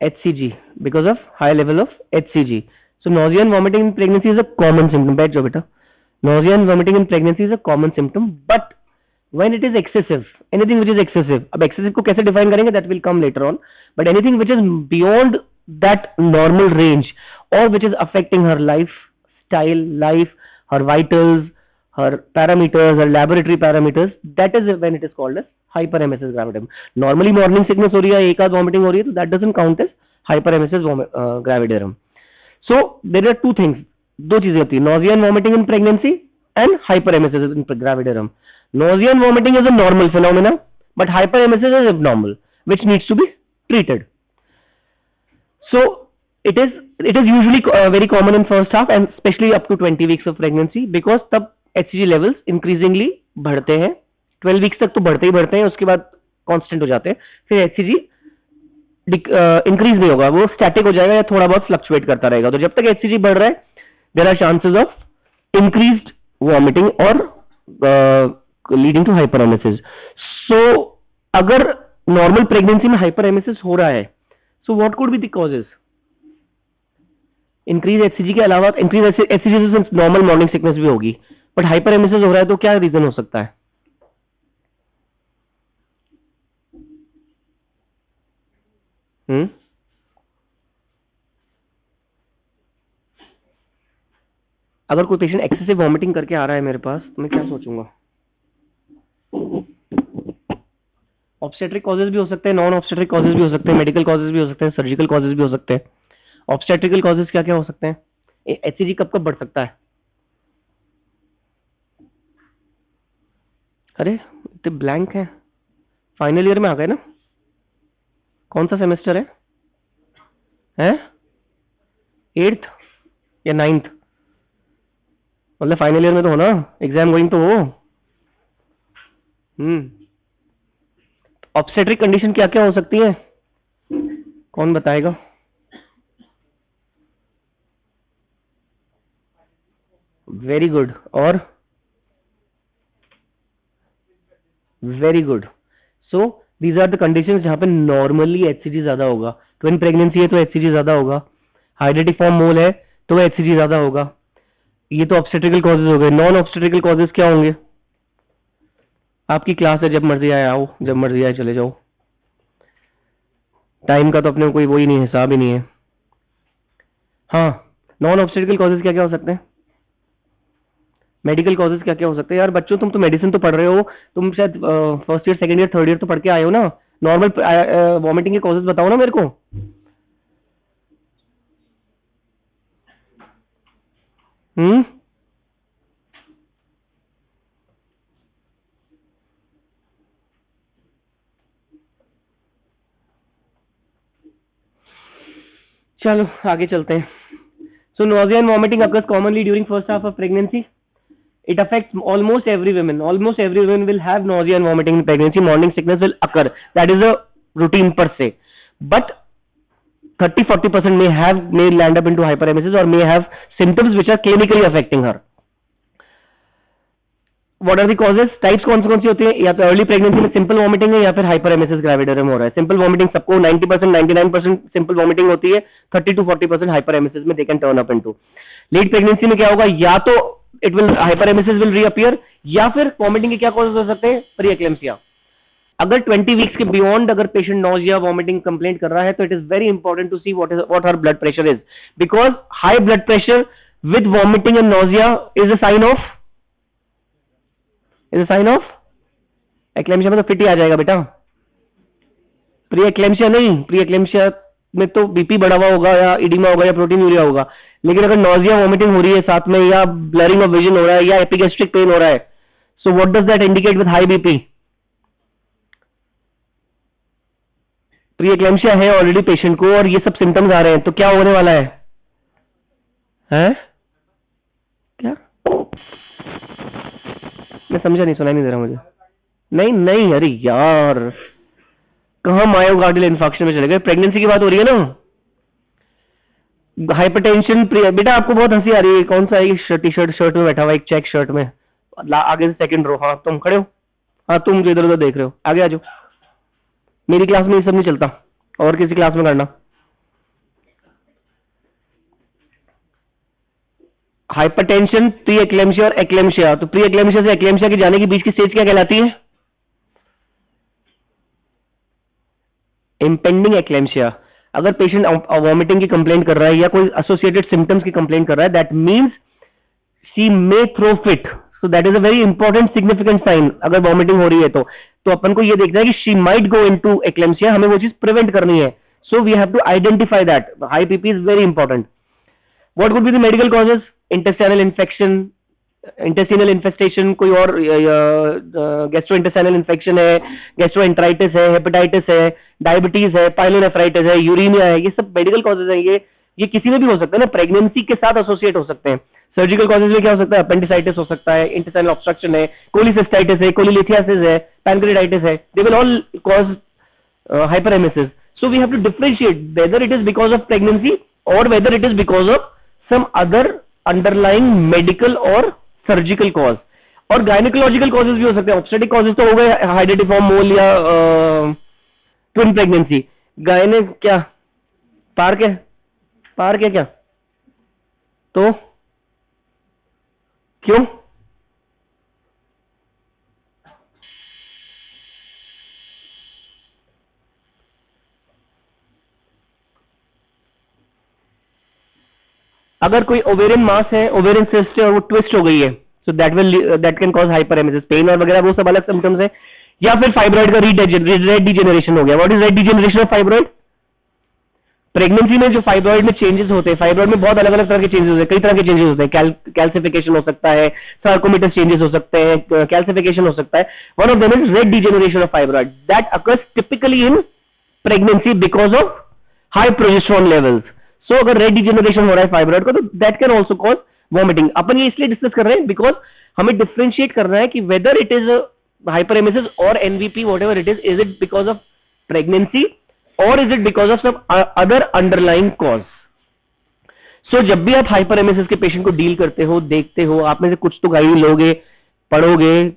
HCG, because of high level of HCG. So nausea and vomiting in pregnancy is a common symptom. बैठ जाओ बेटा. Nausea and vomiting in pregnancy is a common symptom, but when it is excessive, anything which is excessive, अब excessive को कैसे define करेंगे, that will come later on, but anything which is beyond that normal range or which is affecting her life, her vitals, her parameters, her laboratory parameters, that is when it is called as hyperemesis gravidarum. Normally morning sickness हो रही है, एक आध vomiting हो रही है, तो that doesn't count as hyperemesis gravidarum. So there are two things, दो चीजें होती है, nausea and vomiting in pregnancy and hyperemesis in gravidarum. Nausea and vomiting is a normal phenomena, but hyperemesis is abnormal, which needs to be treated. So it is usually very common in first half and especially up to 20 weeks of pregnancy, because तब HCG levels increasingly बढ़ते हैं. 12 weeks तक तो बढ़ते ही बढ़ते हैं, उसके बाद कांस्टेंट हो जाते हैं. फिर HCG इंक्रीज नहीं होगा, वो स्टैटिक हो जाएगा या थोड़ा बहुत फ्लक्चुएट करता रहेगा. तो जब तक HCG बढ़ रहा है, there are chances of increased vomiting और लीडिंग टू हाइपरेमेसिस. सो अगर नॉर्मल प्रेगनेंसी में हाइपरेमेसिस हो रहा है, so what could be the causes? Increase HCG के अलावा इंक्रीज HCG से नॉर्मल मॉर्निंग सिकनेस भी होगी, बट हाइपरेमेसिस हो रहा है, तो क्या रीजन हो सकता है? अगर कोई पेशेंट एक्सेसिव वॉमिटिंग करके आ रहा है मेरे पास, तो मैं क्या सोचूंगा? ऑब्स्टेट्रिक कॉजेज भी हो सकते हैं, नॉन ऑब्स्टेट्रिक कॉजेज भी हो सकते हैं, मेडिकल कॉजेज भी हो सकते हैं, सर्जिकल कॉजेज भी हो सकते हैं. ऑब्स्टेट्रिकल कॉजेज क्या क्या हो सकते हैं? HCG कब कब बढ़ सकता है? अरे तो ब्लैंक है, फाइनल ईयर में आ गए ना? कौन सा सेमेस्टर है? 8th या 9th? मतलब फाइनल ईयर में तो हो ना, एग्जाम गोइंग तो हो. ऑब्स्टेट्रिक कंडीशन क्या क्या हो सकती है, कौन बताएगा? Very good. और very good. So these are the conditions जहां पे नॉर्मली HCG ज्यादा होगा. ट्विन प्रेगनेंसी है तो HCG ज्यादा होगा, हाइड्रेटिक फॉर्म मोल है तो HCG ज्यादा होगा. ये तो ऑब्स्टेट्रिकल कॉजेज हो गए. नॉन ऑब्स्टेट्रिकल कॉजेज क्या होंगे? आपकी क्लास है, जब मर्जी आए आओ, जब मर्जी आए चले जाओ. टाइम का तो अपने कोई वो ही नहीं, हिसाब ही नहीं है. हाँ, नॉन ऑब्स्टेट्रिकल कॉजेज क्या क्या हो सकते हैं? मेडिकल कॉजेज क्या क्या हो सकते हैं? यार बच्चों, तुम तो मेडिसिन तो पढ़ रहे हो, तुम शायद first year, second year, third year तो पढ़ के आए हो ना. नॉर्मल वॉमिटिंग के कॉजेज बताओ ना मेरे को. चलो आगे चलते हैं. सो nausea and vomiting occurs commonly during first half of pregnancy. It affects almost every woman. Almost every woman will have nausea and vomiting in pregnancy. Morning sickness will occur. That is a routine per se. But 30-40% may land up into hyperemesis or may have symptoms which are clinically affecting her. What are the causes? Types कौन सी होती है? या तो early pregnancy में simple vomiting है या फिर हाइपरेमेसिस gravidarum हो रहा है. सिंपल वॉमिटिंग सबको 90%, 99% सिंपल वॉमिटिंग होती है. 30-40% हाइपरेमेसिस में they can turn up into. Late pregnancy में क्या होगा? या तो it will hyperemesis will reappear, या फिर वॉमिटिंग के क्या कॉजेज हो सकते हैं? Pre eclampsia. अगर 20 वीक्स के बियॉन्ड अगर पेशेंट नॉजिया वॉमिटिंग कंप्लेंट कर रहा है, तो it is very important to see what her blood pressure is, because high blood pressure with vomiting and nausea is a sign of eclampsia. में तो fit ही आ जाएगा बेटा. प्री एक्लेम्सिया नहीं, प्री एक्लेम्सिया में तो बीपी बढ़ा हुआ होगा या इडिमा होगा या प्रोटीन यूरिया होगा. लेकिन अगर नॉजिया वॉमिटिंग हो रही है साथ में, या ब्लरिंग ऑफ विजन हो रहा है, या एपिगैस्ट्रिक पेन हो रहा है, so what does that indicate with high BP? Pre eclampsia है ऑलरेडी पेशेंट को और ये सब सिम्टम्स आ रहे हैं, तो क्या होने वाला है? क्या? मैं समझा नहीं, सुनाई नहीं दे रहा मुझे. नहीं, अरे यार कहां मायोकार्डियल इन्फार्क्शन में चले गए? प्रेगनेंसी की बात हो रही है ना. हाइपरटेंशन. बेटा आपको बहुत हंसी आ रही है. कौन सा है टी शर्ट में बैठा हुआ, एक चेक शर्ट में, आगे से सेकंड रो. हाँ तुम खड़े हो. हाँ तुम इधर उधर देख रहे हो, आगे आ जाओ. मेरी क्लास में ये सब नहीं चलता, और किसी क्लास में करना. हाइपरटेंशन, प्री एक्लेम्शिया और एक्लेम्शिया। तो प्री एक्लेम्शिया से एक्लेम्शिया के जाने के बीच की स्टेज क्या कहलाती है? Impending eclampsia. अगर पेशेंट वॉमिटिंग की कंप्लेंट कर रहा है या कोई एसोसिएटेड सिम्टम्स की कंप्लेंट कर रहा है, that means she may throw fit. So that is a very important significant sign. अगर वॉमिटिंग हो रही है तो अपन को ये देखना है कि she might go into eclampsia, हमें वो चीज प्रिवेंट करनी है। So we have to identify that. High PP is very important. What would be the medical causes? Intestinal infection, intestinal infestation, कोई और गैस्ट्रोइंटेस्टाइनल इन्फेक्शन है, गैस्ट्रोएंटराइटिस है, हेपेटाइटिस है, डायबिटीज है, पाइलोनेफ्राइटिस है, यूरीमिया है, ये सब मेडिकल कॉजेज हैं। ये किसी में भी हो सकता है ना, प्रेगनेंसी के साथ एसोसिएट हो सकते हैं। सर्जिकल कॉजेज में क्या हो सकता है? अपेंडिसाइटिस हो सकता है, इंटेस्टाइनल ऑब्स्ट्रक्शन है, कोलिसिस्टाइटिस है, कोलिलिथियासिस है, पैनक्रेटाइटिस है। They will all cause hyperemesis. So we have to differentiate whether it is because of pregnancy or whether it is because of some other underlying medical or surgical cause. और gynaecological causes भी हो सकते हैं। Obstetric causes तो हो गए, hydatidiform मोल या twin pregnancy. गायने क्या पार्क है? पार्क है क्या? तो क्यों? अगर कोई ओवेरियन मास है, ओवेरियन सिस्ट है और वो ट्विस्ट हो गई है, so that can cause hyperemesis. Pain और वगैरह वो सब अलग सिम्टम्स है। या फिर फाइब्रॉइड का रेड डिजेनरेशन हो गया। What is red degeneration of fibroid? Pregnancy में जो फाइब्रॉइड में चेंजेस होते हैं, फाइब्रॉइड में बहुत अलग अलग तरह के चेंजेस होते हैं, कई तरह के चेंजेस होते हैं। कैल्सिफिकेशन हो सकता है, सार्कोमिटस चेंजेस हो सकते हैं, कैल्सिफिकेशन हो सकता है। One of them is red degeneration of fibroid that occurs typically in pregnancy because of high progesterone levels. So अगर रेड डिजेनरेशन हो रहा है फाइब्रॉइड का, तो that can also cause vomiting. अपन ये इसलिए डिस्कस कर रहे हैं बिकॉज हमें डिफ्रेंशिएट करना है कि वेदर इट इज हाइपरेमेसिस और NVP, whatever is it because of pregnancy और is it because of some other underlying cause. So जब भी आप हाइपरेमेसिस के पेशेंट को डील करते हो, देखते हो, आप में से कुछ तो गाइड लोगे, पढ़ोगे,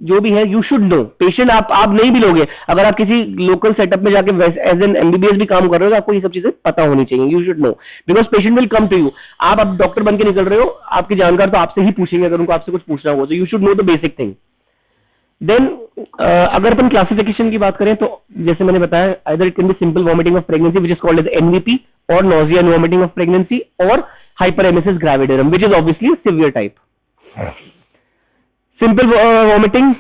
जो भी है, यू शुड नो। पेशेंट आप नहीं भी लोगे, अगर आप किसी लोकल सेटअप में जाके एज एन एमबीबीएस भी काम कर रहे हो तो आपको ये सब चीजें पता होनी चाहिए। You should know because patient will come to you. आप अब डॉक्टर बन के निकल रहे हो, आपकी जानकार तो आपसे ही पूछेंगे अगर उनको आपसे कुछ पूछना हो। तो you should know the basic thing. Then अगर अपन क्लासिफिकेशन की बात करें तो जैसे मैंने बताया, either it can be simple vomiting of pregnancy which is called as NVP, और nausea and vomiting of pregnancy, और hyperemesis gravidarum which is obviously severe type. Simple vomiting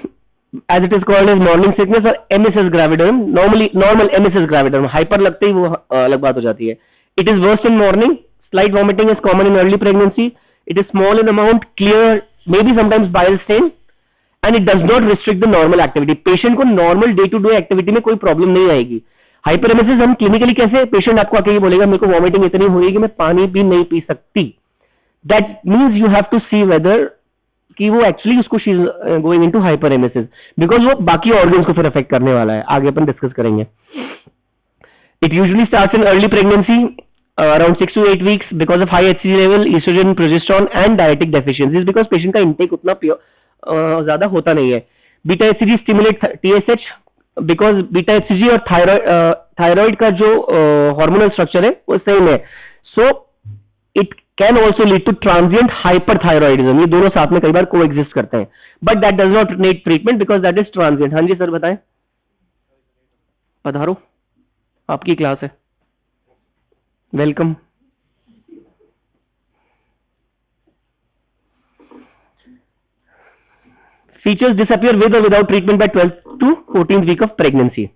as it is called as morning sickness, और emesis gravidarum, normal emesis gravidarum, hyper लगते ही वो अलग बात हो जाती है। It is worst in morning, slight vomiting is common in early pregnancy, it is small in amount, clear, maybe sometimes bile stain, and it does not restrict the normal activity। Patient को normal day to day activity में कोई problem नहीं आएगी। हाइपरेमेसिस हम clinically कैसे, patient आपको आके ये बोलेगा मेरे को वॉमिटिंग इतनी हो रही है कि मैं पानी भी नहीं पी सकती। That means you have to see whether कि वो एक्चुअली उसको she is going into hyperemesis, because वो बाकी ऑर्गन्स को फिर अफेक्ट करने वाला है। आगे अपन डिस्कस करेंगे। It usually starts in early pregnancy around 6 to 8 weeks because of high HCG level, oestrogen, progesterone and dietic deficiencies, because patient का इंटेक उतना ज्यादा होता नहीं है। Beta HCG stimulate TSH, because beta HCG और थायराइड का जो हार्मोनल स्ट्रक्चर है वो सेम है। So it can also lead to transient hyperthyroidism. ये दोनों साथ में कई बार को एग्जिस्ट करते हैं, but that does not need treatment because that is transient. हाँ जी सर बताएं। पधारो, आपकी क्लास है, वेलकम। फीचर्स डिसअपियर विद और without treatment by 12th to 14th week of pregnancy.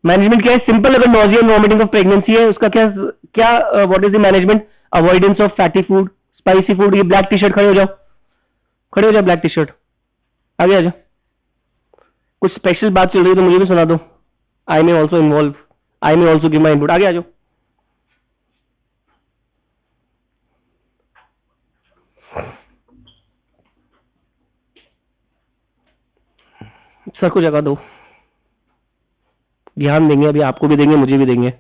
Management क्या है? सिंपल, अगर nausea and vomiting of pregnancy है उसका क्या what is the management? Avoidance of fatty food, spicy food. ये black T shirt, खड़े हो जाओ, खड़े हो जाओ, ब्लैक टी शर्ट आगे आ जाओ। कुछ स्पेशल बात चल रही है तो मुझे भी सुना दो। I may also involve, I may also give my input. आगे आ जाओ। सर को जगह दो, ध्यान देंगे, अभी आपको भी देंगे, मुझे भी देंगे।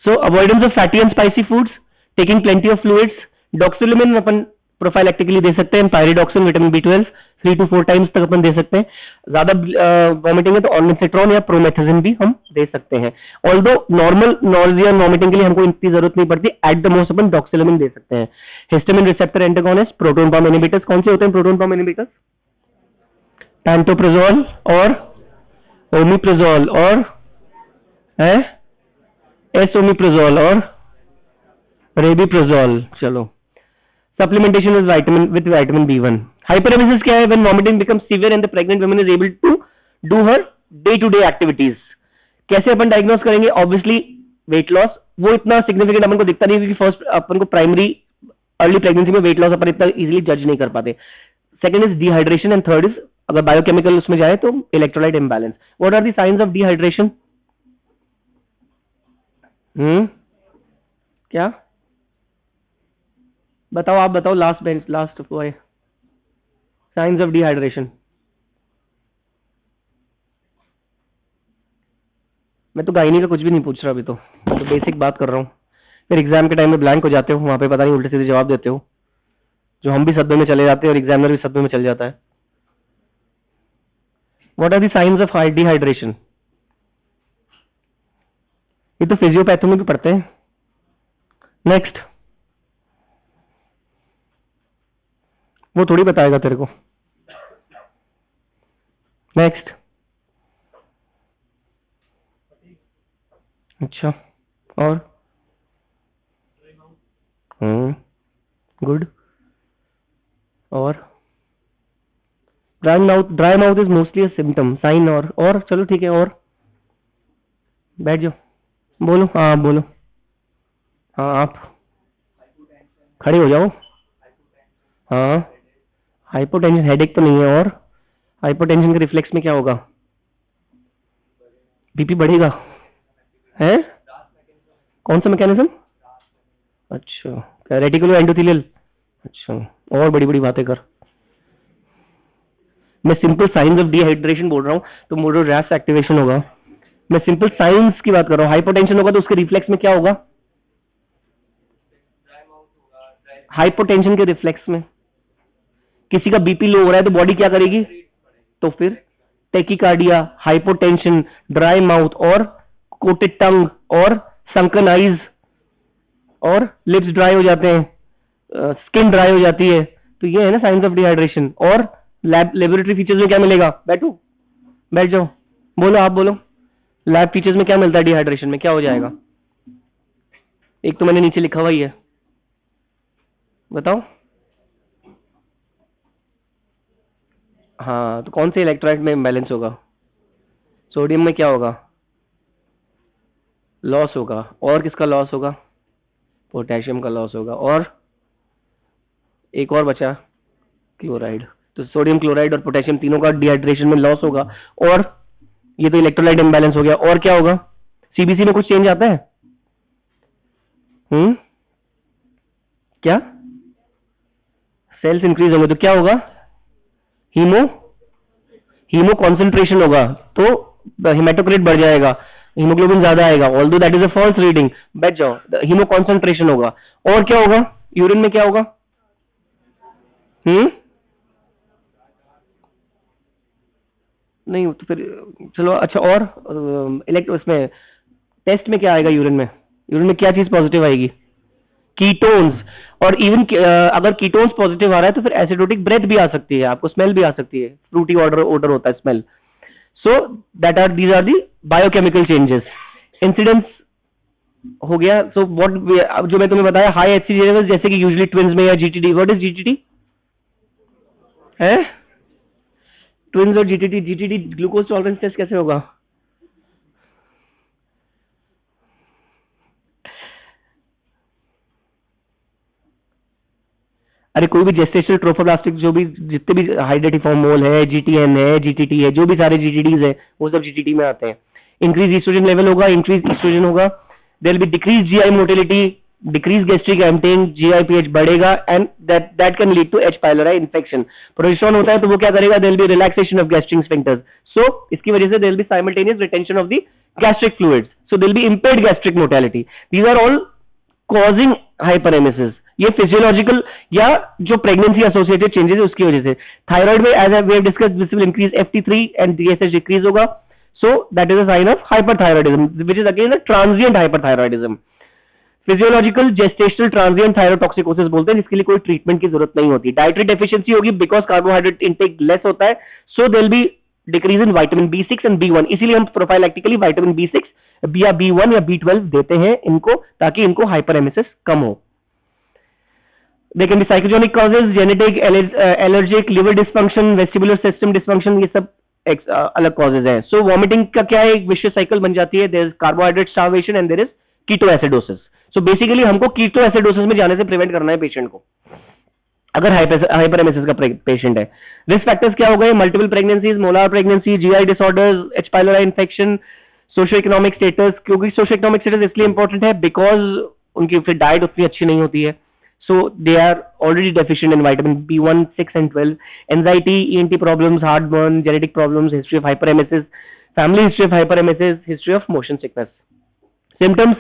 So avoidance of fatty and spicy foods, taking plenty of fluids, doxylamine अपन प्रोफाइलेक्टिकली दे सकते हैं pyridoxine vitamin B12 3 to 4 times तक अपन दे सकते हैं। ज्यादा वॉमिटिंग है तो ऑर्निथिट्रॉन या प्रोमेथाजिन भी हम दे सकते हैं। ऑल्दो नॉर्मल नॉजिया वॉमिटिंग के लिए हमको इनकी जरूरत नहीं पड़ती, एट द मोस्ट अपन डॉक्सिलामिन दे सकते हैं। Histamine receptor antagonist, proton pump inhibitors, कौन से होते हैं प्रोटॉन पंप इनहिबिटर्स? पैंटोप्राजोल और ओमिप्राजोल और एसोमिप्राजोल और रेबिप्राजोल। चलो, supplementation with vitamin B1। Hyperemesis क्या है? When vomiting becomes severe and the pregnant woman is able to do her day to day activities. कैसे अपन डायग्नोस करेंगे? ऑब्वियसली वेट लॉस, वो इतना सिग्निफिकेंट अपन को दिखता नहीं क्योंकि फर्स्ट अपन को प्राइमरी अर्ली प्रेगनेंसी में वेट लॉस अपन इतना इजीली जज नहीं कर पाते। Second is dehydration and third is अगर बायोकेमिकल उसमें जाए तो electrolyte imbalance. What are the signs of dehydration? क्या बताओ, आप बताओ, last boy, signs of dehydration. मैं तो गायनी का कुछ भी नहीं पूछ रहा अभी, तो बेसिक बात कर रहा हूँ। फिर एग्जाम के टाइम में ब्लैंक हो जाते हो, वहां पे पता नहीं उल्टे सीधे जवाब देते हो, जो हम भी सदमे में चले जाते हैं और एग्जामिनर भी सदमे में चल जाता है। What are the signs of dehydration? ये तो फिजियोपैथी में भी पढ़ते हैं। नेक्स्ट, वो थोड़ी बताएगा तेरे को। नेक्स्ट, अच्छा, और गुड। और dry mouth is mostly a symptom, sign. और चलो ठीक है, और बैठ जाओ, बोलो। हाँ बोलो, हाँ आप खड़े हो जाओ। हाँ, हाइपोटेंशन, हेडेक तो नहीं है? और हाइपोटेंशन के रिफ्लेक्स में क्या होगा? बीपी बढ़ेगा है? कौन सा मैकेनिज्म? अच्छा, रेटिकुलो एंडोथेलियल। अच्छा, और बड़ी बड़ी बातें कर। मैं सिंपल साइंस ऑफ डिहाइड्रेशन बोल रहा हूँ, तो मोडो रैस एक्टिवेशन होगा। मैं सिंपल साइंस की बात कर रहा हूँ। हाइपोटेंशन होगा तो उसके रिफ्लेक्स में क्या होगा? हाइपोटेंशन के रिफ्लेक्स में किसी का बीपी लो हो रहा है तो बॉडी क्या करेगी? तो फिर टेकिकार्डिया, हाइपोटेंशन, ड्राई माउथ और कोटेड टंग और संकन आईज और लिप्स ड्राई हो जाते हैं, स्किन ड्राई हो जाती है। तो ये है ना साइंस ऑफ डिहाइड्रेशन। और लेबोरेटरी फीचर्स में क्या मिलेगा? बैठो, बैठ जाओ, बोलो, आप बोलो। लैब फीचर्स में क्या मिलता है? डिहाइड्रेशन में क्या हो जाएगा? एक तो मैंने नीचे लिखा हुआ ही है, बताओ। हाँ, तो कौन से इलेक्ट्रोलाइट में इम्बैलेंस होगा? सोडियम में क्या होगा? लॉस होगा। और किसका लॉस होगा? पोटेशियम का लॉस होगा। और एक और बचा, क्लोराइड। तो सोडियम क्लोराइड और पोटेशियम तीनों का डिहाइड्रेशन में लॉस होगा। और ये तो इलेक्ट्रोलाइट इम्बैलेंस हो गया। और क्या होगा? सीबीसी में कुछ चेंज आता है? क्या? सेल्स इंक्रीज होंगे तो क्या होगा? हीमो कॉन्सेंट्रेशन होगा, तो हेमाटोक्रिट बढ़ जाएगा, हीमोग्लोबिन ज्यादा आएगा। Although that is a false reading, बैठ जाओ। हीमो कॉन्सेंट्रेशन होगा। और क्या होगा? यूरिन में क्या होगा? नहीं तो फिर चलो, अच्छा। और उसमें टेस्ट में क्या आएगा? यूरिन में क्या चीज पॉजिटिव आएगी? कीटोन्स। और इवन अगर कीटोन्स पॉजिटिव आ रहा है तो फिर एसिडोटिक ब्रेथ भी आ सकती है, आपको स्मेल भी आ सकती है, फ्रूटी ऑर्डर होता है, smell. So these are the biochemical changes. Incidence हो गया। सो व्हाट जो मैं तुम्हें बताया, हाई एचसीजी लेवल, जैसे कि यूजुअली ट्विंस में या जीटीडी। What is GTD? है ट्विंस और जीटीडी ग्लूकोज टॉलरेंस टेस्ट कैसे होगा? अरे कोई भी जेस्टेशनल ट्रोफोब्लास्टिक, जो भी जितने भी हाइड्रेटिफॉर्म मोल है, जीटीएन है, जीटीटी है, जो भी सारे जीटीडीज है वो सब जीटीटी में आते हैं। इंक्रीज ईस्ट्रोजन लेवल होगा, इंक्रीज ईस्ट्रोजन होगा, there will be decrease GI motility, decrease gastric emptying, GI pH बढ़ेगा and that can lead to H pylori infection. Progesterone होता है तो वो क्या करेगा? There will be relaxation of gastric sphincters, so इसकी वजह से there will be simultaneous retention of the gastric fluids, so there will be impaired gastric motility. These are all causing hyperemesis. ये फिजियोलॉजिकल या जो प्रेगनेंसी एसोसिएटेड चेंजेस है उसकी वजह से। थायराइड में as we have discussed this will increase FT3 and DSH decrease होगा, so that is a sign of hyperthyroidism which is again a transient hyperthyroidism. Physiological gestational transient thyrotoxicosis बोलते हैं, जिसके लिए कोई ट्रीटमेंट की जरूरत नहीं होती। डाइटरी डेफिशिएंसी होगी बिकॉज कार्बोहाइड्रेट इनटेक लेस होता है, so there will be decrease in vitamin B6 and B1, इसीलिए हम प्रोफाइलैक्टिकली विटामिन B6 या B1 या B12 देते हैं इनको, ताकि इनको हाइपरेमेसिस कम हो। They can be psychogenic causes, genetic, allergic, liver dysfunction, vestibular system dysfunction, ये सब अलग causes हैं। So vomiting का क्या है, एक vicious cycle बन जाती है। There is carbohydrate starvation and there is ketoacidosis. So basically हमको ketoacidosis में जाने से prevent करना है patient को, अगर हाइपरेमेसिस का पेशेंट है। रिस्क फैक्टर्स क्या हो गए, multiple pregnancies, molar pregnancy, GI disorders, H. pylori infection, socio economic status. क्योंकि सोशियो इकोनॉमिक स्टेटस इसलिए इंपॉर्टेंट है बिकॉज उनकी फिर डाइट उतनी अच्छी नहीं होती है, so they are already deficient in vitamin B1, 6 and 12। Anxiety, ENT problems, heart burn, genetic problems, history of hyperemesis, family history of hyperemesis, history of motion sickness. Symptoms,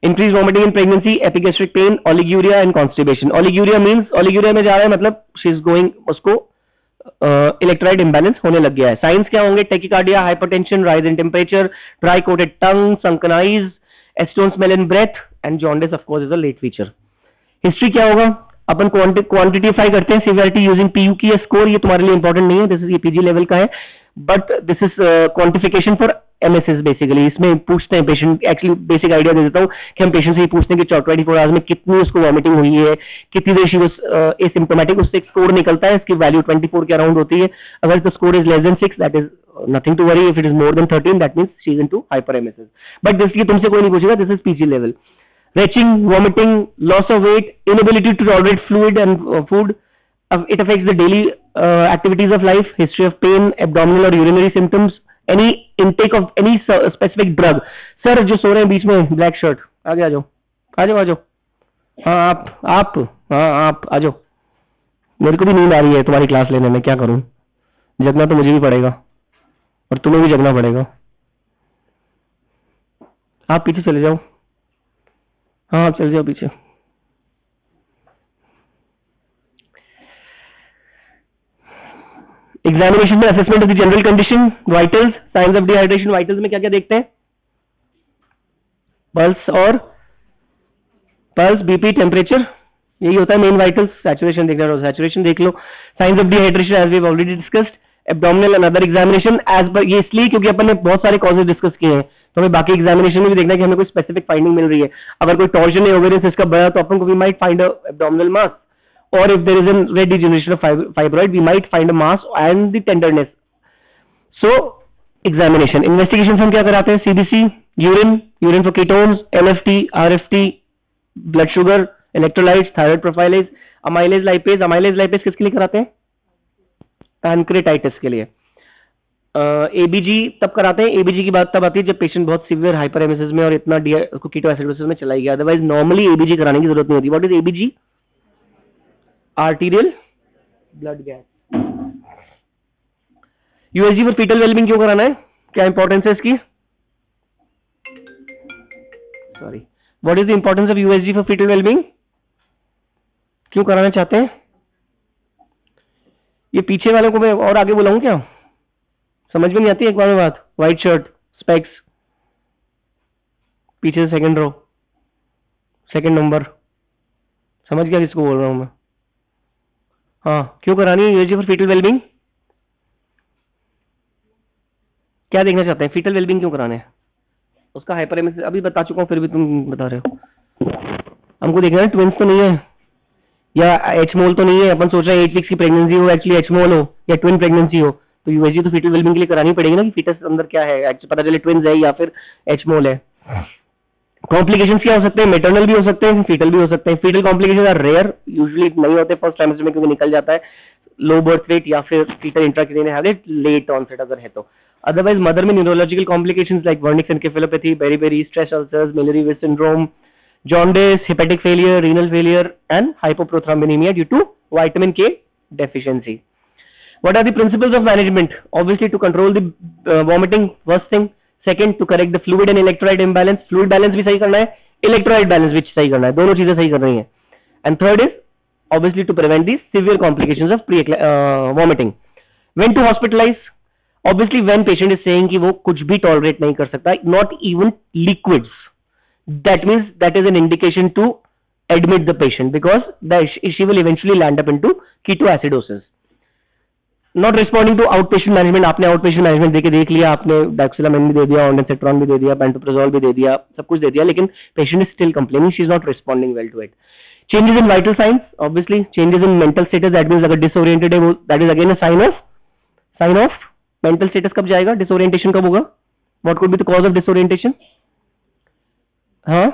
increased vomiting in pregnancy, epigastric pain, oliguria and constipation. Oliguria means oliguria में जा रहा है मतलब she is going, उसको electrolyte imbalance होने लग गया है। साइंस क्या होंगे, tachycardia, hypertension, rise in temperature, dry coated tongue, sunken eyes, acetone smell in breath and jaundice of course is a late feature. History क्या होगा, अपन क्वांटिटीफाई करते हैं सिवियरिटी यूजिंग PU की स्कोर, ये तुम्हारे लिए इंपॉर्टेंट नहीं है, दिस इज ये PG लेवल का है, but this is quantification for MSS basically. इसमें पूछते हैं पेशेंट, एक्चुअली बेसिक आइडिया दे देता हूँ कि हम पेशेंट से ही पूछते हैं कि 24 आवर्स में कितनी उसको वॉमिटिंग हुई है, कितनी देर शी वाज एसिम्प्टोमेटिक, उससे एक स्कोर निकलता है, इसकी वैल्यू 24 के अराउंड होती है। अगर the score is less than 6 that is nothing to worry, if it is more than 13 that means she is into hyperemesis. But this ये तुमसे कोई नहीं पूछेगा, this is PG level. Retching, vomiting, loss of weight, inability to tolerate fluid and food. It affects the daily activities of life. History of pain, abdominal or urinary symptoms. Any intake of any specific drug. Sir जो सो रहे हैं बीच में black shirt, आगे आ जाओ, आ जाओ, आ जाओ। हाँ आप आ जाओ। मेरे को भी नींद आ रही है तुम्हारी क्लास लेने में, क्या करूं, जगना तो मुझे भी पड़ेगा और तुम्हें भी जगना पड़ेगा। आप पीछे चले जाओ, हाँ चल जाओ पीछे। एग्जामिनेशन में assessment of the general condition, vitals, science of dehydration. Vitals में क्या क्या देखते हैं, पल्स, BP, टेम्परेचर, यही होता है मेन वाइटल्स। सैचुरेशन देखना हो सैचुरेशन देख लो। Signs of dehydration as we have already discussed. Abdominal and other examination as पर, ये इसलिए क्योंकि अपन ने बहुत सारे कॉजेज डिस्कस किए हैं, तो हमें बाकी एग्जामिनेशन में भी देखना है कि हमें कोई स्पेसिफिक फाइंडिंग मिल रही है। अगर कोई टॉर्जन है ओवेरियन सिस्ट का बड़ा, तो अपन को we might find a abdominal mass, और if there is an red degeneration of fibroid we might find a mass and the tenderness. So examination, investigation हम क्या कराते हैं, CBC, urine for ketones, LFT, RFT, blood sugar, electrolytes, thyroid profile, amylase lipase. Amylase lipase किसके लिए कराते हैं, pancreatitis के लिए। ABG तब कराते हैं, ABG की बात तब आती है जब पेशेंट बहुत सीवियर हाइपरेमेसिस में और इतना कीटोएसिडोसिस में चला गया, अदरवाइज नॉर्मली ABG कराने की जरूरत नहीं होती। What is ABG, arterial blood gas. USG for fetal wellbeing क्यों कराना है, क्या इंपॉर्टेंस है इसकी, sorry, what is the importance of USG for fetal wellbeing, क्यों कराना चाहते हैं। ये पीछे वालों को मैं और आगे बुलाऊं क्या, समझ में नहीं आती एक बार में बात। व्हाइट शर्ट, स्पेक्स, पीछे से सेकंड रो, सेकंड नंबर, समझ गया किसको बोल रहा हूं मैं। हाँ, क्यों करानी है USG फॉर फीटल वेलबींग, क्या देखना चाहते हैं, फीटल वेलबींग क्यों कराने हैं, उसका हाइपरेमेसिस अभी बता चुका हूं, फिर भी तुम बता रहे हो। हमको देखना है ट्विंस तो नहीं है या एचमोल तो नहीं है, अपन सोच रहे हैं 8 वीक्स की प्रेगनेंसी हो, एक्चुअली एचमोल हो या ट्विन प्रेगनेंसी हो, तो USG तो फीटल वेलबींग के लिए करानी पड़ेगी ना, कि फीटस अंदर क्या है, एक्चुअली पता चले ट्विन्स है या फिर एचमोल है। कॉम्प्लिकेशंस क्या हो सकते हैं, मेटर्नल भी हो सकते हैं, फीटल भी हो सकते हैं। Fetal complications are rare, usually नहीं होते फर्स्ट ट्राइमेस्टर में क्योंकि निकल जाता है, लो बर्थ वेट या फिर fetal intracranial haemorrhage late onset अगर है तो। अदरवाइज मदर में neurological complications like Wernicke's encephalopathy, berry stress ulcers, Mallory Weiss syndrome, jaundice, hepatic failure, renal failure and hypoprothrombinemia due to vitamin K deficiency. What are the principles of management? Obviously to control the vomiting, first thing. Second, to correct the fluid and electrolyte imbalance. Fluid balance भी सही करना है, electrolyte balance भी सही करना है, दोनों चीजें सही कर रही हैं। and third is obviously to prevent these severe complications of vomiting. When to hospitalize? Obviously when patient is saying कि वो कुछ भी tolerate नहीं कर सकता, not even liquids, that means that is an indication to admit the patient, because she will eventually land up into ketoacidosis. Not responding to outpatient management, आपने outpatient management देख लिया, आपने डाइक्सिलामाइन भी दे दिया, ondansetron भी दे दिया, pantoprazole भी दे दिया, सब कुछ दे दिया, लेकिन patient is still complaining, she is not responding well to it. Changes in vital signs, obviously changes in mental status, that means अगर disoriented है, that is again a sign of mental status. कब जाएगा? Disorientation कब होगा? What could be the cause of disorientation? हाँ,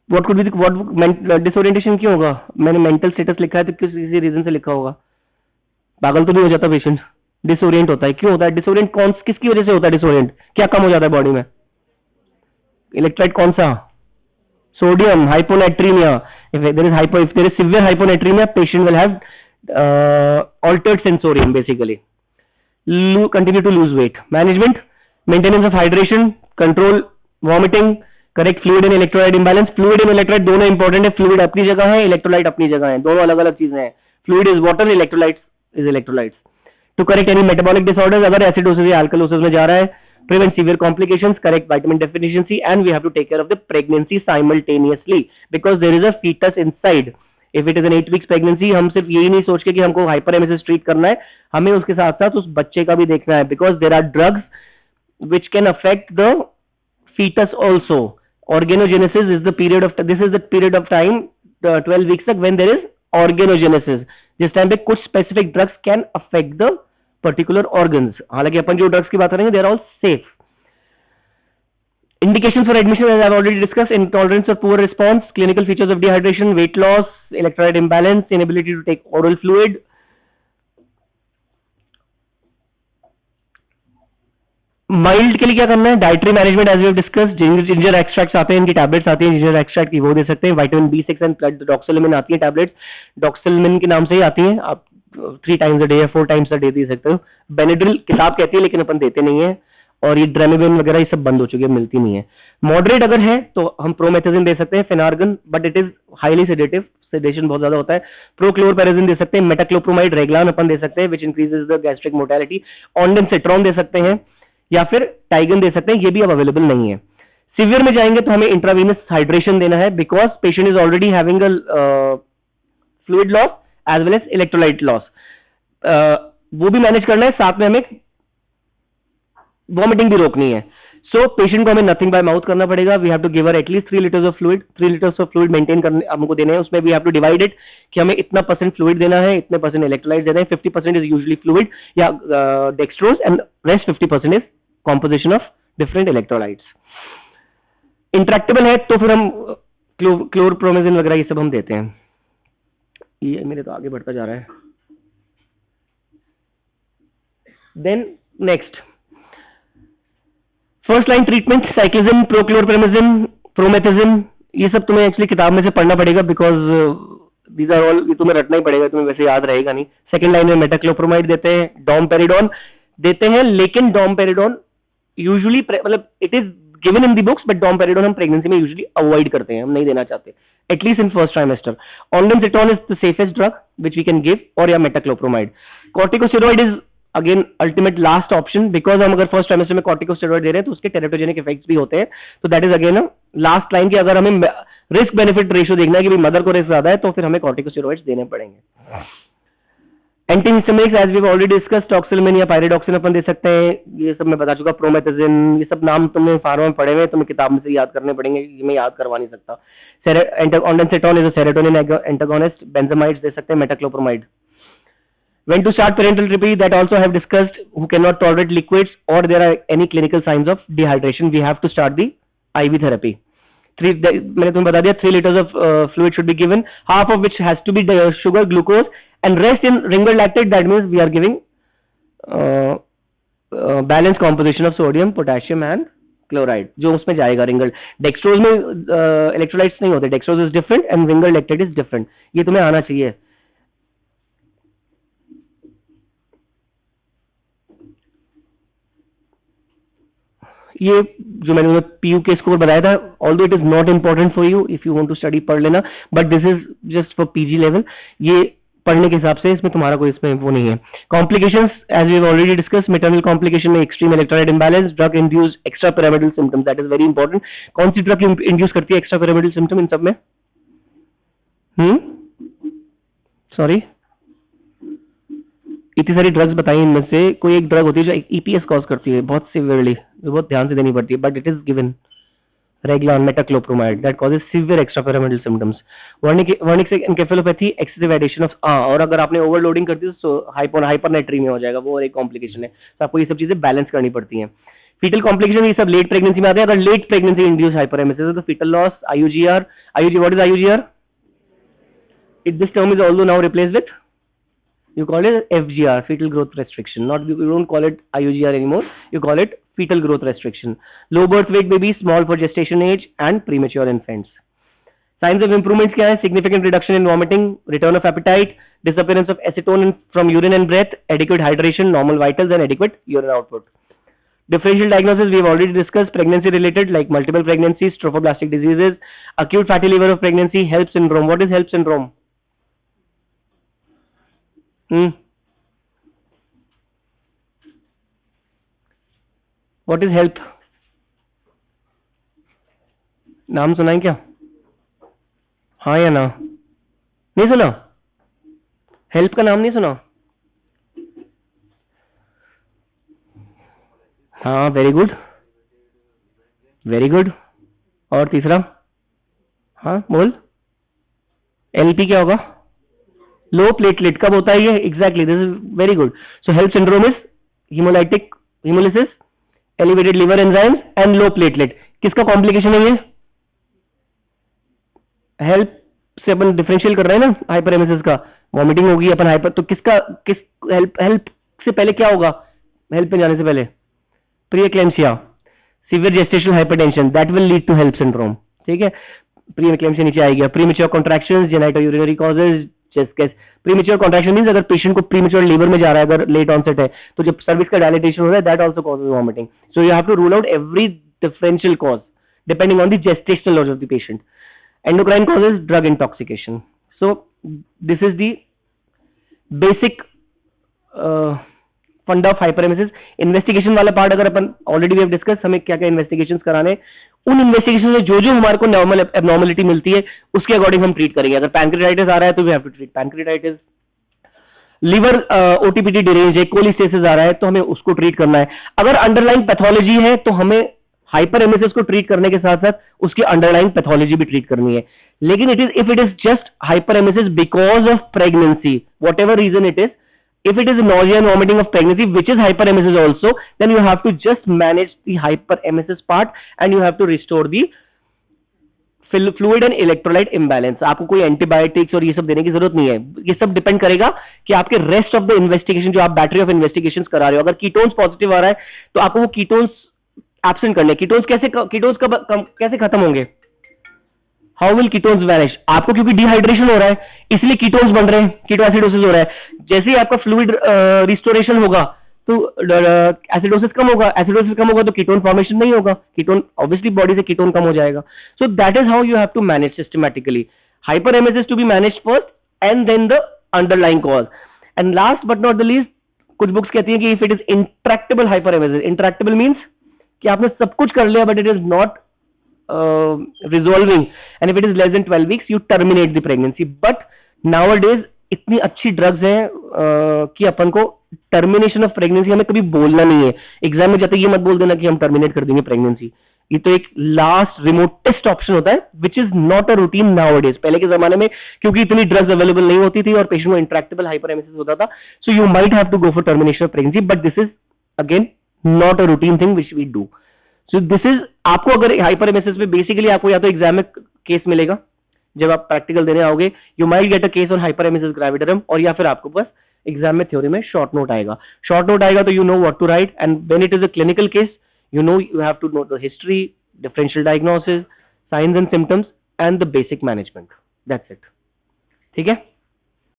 what could be the disorientation क्यों होगा? मैंने mental status लिखा है तो किसी रीजन से लिखा होगा, पागल तो नहीं हो जाता पेशेंट, डिसोरिएंट होता है. क्यों होता है डिसोरिएंट? किसकी वजह से होता है डिसोरिएंट? क्या कम हो जाता है बॉडी में? इलेक्ट्रोलाइट कौन सा? Sodium. Hyponatraemia. if there is severe hyponatremia, patient will have altered sensorium basically. Continue to lose weight. Management, maintenance of hydration, control vomiting, correct fluid and electrolyte imbalance. Fluid and electrolyte दोनों important है. Fluid अपनी जगह है, electrolyte अपनी जगह है, दोनों अलग अलग चीजें हैं. Fluid is water, electrolytes is electrolytes. To correct any metabolic disorders, अगर acidosis या alkalosis में जा रहा है, prevent severe complications, correct vitamin deficiency, and we have to take care of the pregnancy simultaneously because there is a fetus inside. If it is an 8 weeks pregnancy, हम सिर्फ यही नहीं सोच के कि हमको hyperemesis treat करना है, हमें उसके साथ साथ उस बच्चे का भी देखना है, because there are drugs which can affect the fetus also. Organogenesis is the period of, this is the period of time 12 weeks तक when there is organogenesis. जिस टाइम पे कुछ specific drugs can affect the particular organs. हालांकि अपन जो drugs की बात करेंगे they are all safe. Indications for admission, as I have already discussed: intolerance or poor response, clinical features of dehydration, weight loss, electrolyte imbalance, inability to take oral fluid. Mild के लिए क्या करना है? Dietary management, as we have discussed. Ginger extracts आते हैं, इनकी tablets आती हैं, जिंजर एक्सट्रैक्ट की वो दे सकते हैं. विटामिन B6 एंड डॉक्सिलामिन आती है टैबलेट्स, डॉक्सिलामिन के नाम से ही आती हैं, आप 3 times a day या 4 times a day दे सकते हो. बेनेड्रिल किताब कहती है लेकिन अपन देते नहीं है, और ये ड्रेमिबिन वगैरह ये सब बंद हो चुकी है, मिलती नहीं है. मॉडरेट अगर है तो हम प्रोमेथाजिन दे सकते हैं, Phenergan, but it is highly sedative, sedation बहुत ज्यादा होता है. प्रोक्लोरपेराजिन दे सकते हैं, मेटाक्लोप्रोमाइड रेगलान अपन दे सकते हैं which increases the gastric motility. Ondansetron दे सकते हैं या फिर टाइगन दे सकते हैं, ये भी अब अवेलेबल नहीं है. सीवियर में जाएंगे तो हमें इंट्रावीनस हाइड्रेशन देना है because patient is already having a fluid loss as well as electrolyte loss. वो भी मैनेज करना है, साथ में हमें वॉमिटिंग भी रोकनी है. सो पेशेंट को हमें नथिंग बाय माउथ करना पड़ेगा. We have to give her at least 3 liters of fluid. 3 liters of fluid maintain करने हमको देने हैं. उसमें we have to divide it कि हमें इतना % फ्लूइड देना है, इतने % इलेक्ट्रोलाइट देना है. 50% इज यूजुअली फ्लूइड या dextrose and rest 50% is composition of different electrolytes. Intractable है तो फिर हम क्लोरप्रोमेजिन वगैरह ये सब हम देते हैं. ये मेरे तो आगे बढ़ता जा रहा है. Then next, first line treatment, cyclizine, prochlorperazine, promethazine, ये सब तुम्हें एक्चुअली किताब में से पढ़ना पड़ेगा बिकॉज दीज आर ऑल, ये तुम्हें रटना ही पड़ेगा, तुम्हें वैसे याद रहेगा नहीं. सेकंड लाइन में मेटाक्लोप्रोमाइड देते हैं, डोमपेरिडोन देते हैं, लेकिन डोमपेरिडोन यूजुअली मतलब it is given in the books but domperidone हम प्रेगनेंसी में यूजुअली अवॉइड करते हैं, हम नहीं देना चाहते, at least in first trimester. Ondansetron is the safest drug which we can give, और या metoclopramide. Corticosteroid is again ultimate last option because हम अगर फर्स्ट ट्राइमेस्टर में कॉर्टिकोस्टेरॉइड दे रहे हैं तो उसके टेरेटोजेनिक इफेक्ट्स भी होते हैं. तो that is again last line की अगर हमें रिस्क बेनिफिट रेशियो देखना है कि भाई मदर को रिस्क ज्यादा है तो फिर हमें कॉर्टिकोस्टेरॉइड्स देने पड़ेंगे. Antihistaminics as we have already discussed, doxylamine या पायरिडॉक्सिन अपन दे सकते हैं, ये सब मैं बता चुका. प्रोमेथाजिन, ये सब नाम तुमने फार्मा में पढ़े हुए, तुम्हें किताब में से याद करने पड़ेंगे, ये मैं याद करवा नहीं सकता. ऑन्डेंसेट्रॉन इज अ सेरोटोनिन एंटागोनिस्ट, बेंजामाइड्स दे सकते हैं, मेटाक्लोप्रोमाइड. When to start parenteral therapy, that also I have discussed. Who cannot tolerate liquids or there are any clinical signs of dehydration, we have to start the IV therapy. मैंने तुम्हें बता दिया 3 liters of fluid should be given, half of which has to be sugar, glucose, and rest in ringer lactate. That means we are giving balanced composition of sodium, potassium and chloride. जो उसमें जाएगा ringer. Dextrose में electrolytes नहीं होते, dextrose is different and Ringer lactate is different. ये तुम्हें आना चाहिए. ये जो मैंने पीयू के स्कोर बताया था, although it is not important for you, if you want to study पढ़ लेना, but this is just for PG level. ये पढ़ने के हिसाब से इसमें तुम्हारा कोई इसमें वो नहीं है। Complications as we have already discuss, maternal complication में extreme electrolyte imbalance, drug induce extra pyramidal symptoms, that is very important. कौन सी ड्रग इंड्यूस करती है एक्स्ट्रा पिरामिडल सिम्टम इन सब में? सॉरी, इतनी सारी ड्रग्स बताई, इनमें से कोई एक ड्रग होती है जो ईपीएस कॉज करती है बहुत सिवियरली, जो बहुत ध्यान से देनी पड़ती है, but it is given regular metoclopramide that causes severe extrapyramidal symptoms. Wernicke encephalopathy, excessive addition of और अगर आपने ओवरलोडिंग कर दी तो हाइपरनेट्रीमिया हो जाएगा, वो एक कॉम्प्लिकेशन है। तो आपको ये सब चीजें बैलेंस करनी पड़ती हैं। फीटल कॉम्प्लिकेशन ये सब लेट प्रेगनेंसी में आते हैं। अगर लेट प्रेगनेंसी इंड्यूस हाइपरेमेसिस है तो fetal loss, IUGR. What is IUGR? This term is also now replaced with, you call it FGR, fetal growth restriction. Not, you don't call it IUGR anymore, you call it fetal growth restriction. Low birth weight babies, small for gestation age, and premature infants. Signs of improvements क्या है? Significant reduction in vomiting, return of appetite, disappearance of acetone from urine and breath, adequate hydration, normal vitals, and adequate urine output. Differential diagnosis we have already discussed. Pregnancy related like multiple pregnancies, trophoblastic diseases, acute fatty liver of pregnancy, HELLP syndrome. What is HELLP syndrome? What is HELP? नाम सुना है क्या? हाँ या ना? नहीं सुना? Help का नाम नहीं सुना? हाँ, वेरी गुड, वेरी गुड। और तीसरा? हाँ बोल। एलपी क्या होगा? Low platelet. कब होता है ये? Exactly, this is very good. So HELLP syndrome is haemolytic haemolysis, elevated liver enzymes and low platelet. किसका कॉम्प्लिकेशन है ये? हेल्प से अपन डिफरेंशियल कर रहे हैं ना, हाइपरेमेसिस का। वॉमिटिंग होगी अपन हाइपर, तो किसका हेल्प से पहले क्या होगा? हेल्प पे जाने से पहले preeclampsia, severe gestational hypertension, that will lead to HELLP syndrome. ठीक है, प्रीएक्लेम्सिया नीचे आएगा। Premature contractions, genito urinary causes, chest case. Premature contraction means अगर पेशेंट को प्रीमेच्योर लीवर में जा रहा है, अगर लेट ऑनसेट है, तो जब सर्विक्स का डायलेटेशन हो रहा है, that also causes vomiting. So you have to rule out every differential cause depending on the gestational age of the patient. Endocrine causes drug intoxication. So this is the basic fund of hyperemesis. Investigation वाला part अगर अपन already we have discuss, हमें क्या क्या investigations कराने, उन investigation से जो जो हमारे को नॉर्मल एबनॉर्मलिटी मिलती है उसके अकॉर्डिंग हम ट्रीट करेंगे. अगर पैंक्रेटाइटिस आ रहा है तो we have to treat pancreatitis. Liver OT PT derange है, कोलिस्टेसिस आ रहा है तो हमें उसको ट्रीट करना है. अगर अंडरलाइन पैथोलॉजी है तो हमें हाइपरेमेसिस को ट्रीट करने के साथ साथ उसकी अंडरलाइन पैथोलॉजी भी ट्रीट करनी है. लेकिन if it is just hyperemesis because of pregnancy, whatever reason it is, if it is nausea and vomiting of pregnancy which is hyperemesis also, then you have to just manage the hyperemesis part and you have to restore the fluid and electrolyte imbalance. आपको कोई antibiotics और ये सब देने की जरूरत नहीं है. ये सब डिपेंड करेगा कि आपके रेस्ट ऑफ द इन्वेस्टिगेशन, जो आप बैटरी ऑफ इन्वेस्टिगेशंस करा रहे हो, अगर कीटोन्स पॉजिटिव आ रहा है तो आपको वो कीटोन्स एब्सेंट करने. कीटोन्स कैसे खत्म होंगे? How will ketones vanish? आपको क्योंकि डिहाइड्रेशन हो रहा है इसलिए कीटोन्स बन रहे हैं, कीटोएसिडोसिस हो रहा है. जैसे ही आपका फ्लूइड रिस्टोरेशन होगा तो एसिडोसिस कम होगा, एसिडोसिस कम होगा तो कीटोन फॉर्मेशन नहीं होगा, कीटोन ऑब्वियसली बॉडी से कीटोन कम हो जाएगा. So that is how you have to manage systematically. Hyperemesis to be managed first and then the underlying cause. And last but not the least, कुछ books कहती हैं कि if it is intractable hyperemesis, intractable means कि आपने सब कुछ कर लिया but it is not resolving, and if it is less than 12 weeks you terminate the pregnancy. But nowadays इतनी अच्छी ड्रग्स हैं कि अपन को टर्मिनेशन ऑफ प्रेगनेंसी हमें कभी बोलना नहीं है. एग्जाम में जाते ये मत बोल देना कि हम टर्मिनेट कर देंगे प्रेगनेंसी. ये तो एक लास्ट रिमोटेस्ट ऑप्शन होता है which is not a routine nowadays. पहले के जमाने में क्योंकि इतनी ड्रग्स अवेलेबल नहीं होती थी और पेशेंट को इंट्रैक्टेबल हाइपरेमेसिस होता था, so you might have to go for termination of pregnancy, but this is again not a routine thing which we do. So this is, आपको अगर हाइपरेमेसिस में बेसिकली आपको या तो एग्जाम में केस मिलेगा जब आप प्रैक्टिकल देने आओगे, you might get a case on hyperemesis gravidarum, और या फिर आपको बस एग्जाम में थ्योरी में शॉर्ट नोट आएगा. शॉर्ट नोट आएगा तो you know what to write, and when it is a clinical case you know you have to know the history, differential diagnosis, signs and symptoms and the basic management. That's it. ठीक है.